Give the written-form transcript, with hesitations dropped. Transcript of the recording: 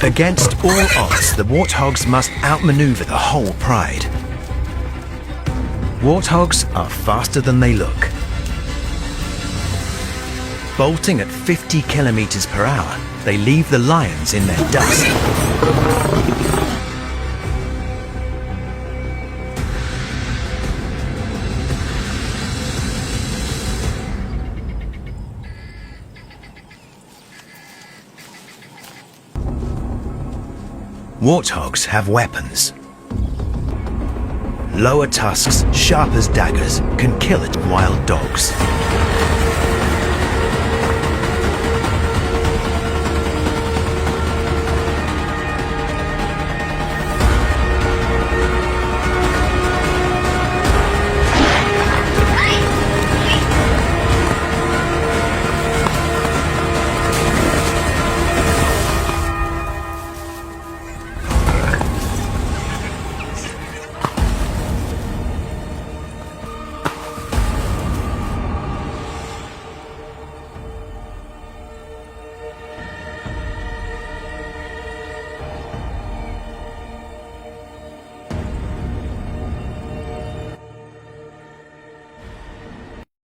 Against all odds, the warthogs must outmaneuver the whole pride. Warthogs are faster than they look. Bolting at 50 kilometers per hour, they leave the lions in their dust. Warthogs have weapons. Lower tusks, sharp as daggers, can kill at wild dogs.